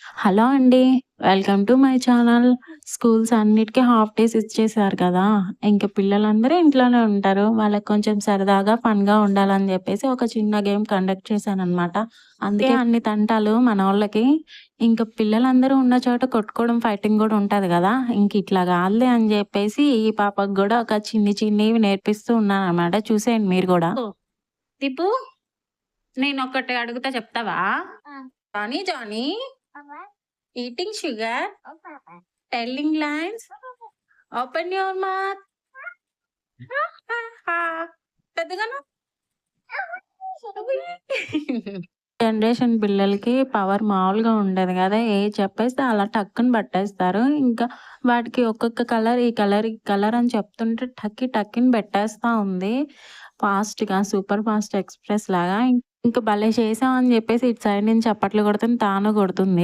Hello అండి. Welcome to my channel. Schools అన్నిటికి half days ఇచ్చేసారు కదా! ఇంక పిల్లలందరూ ఇంట్లోనే ఉంటారు. వాళ్ళకి కొంచెం సరదాగా, ఫన్‌గా ఉండాలని జెప్పేసి ఒక చిన్న గేమ్ కండక్ట్ చేశాననమాట. అందుకే అన్ని తంటాలు మనోళ్ళకి. ఇంక పిల్లలందరూ ఉన్న చోట కొట్టుకోవడం, ఫైటింగ్ గూడా ఉంటది గదా! ఇంక ఇట్లా గాదులే అని జెప్పేసి ఈ పాపకి గూడా ఒక చిన్నివి నేర్పిస్తూ ఉన్నాననమాట. చూసేయండి మీరు గూడా. తిప్పు. నేనొకటి అడుగుతా చెప్తావా? Johnny Johnny eating sugar, telling lines, open your mouth. పెద్దగాను. జనరేషన్ పిల్లలకి పవర్ మామూలుగా ఉండదు గదా! ఏది చెప్పేస్తే అలా టక్కున పట్టేస్తారు. ఇంకా వాటికి ఒక్కొక్క కలర్, ఈ కలర్ అని చెప్తుంటే టక్కిన పెట్టేస్తా ఉంది. ఫాస్ట్‌గా సూపర్ ఫాస్ట్ ఎక్స్‌ప్రెస్ లాగా. ఇంక భలే చేసావు అని జెప్పేసి ఇటు సైడ్ నుంచి చప్పట్లు కొడుతుంది. తాను కొడుతుంది.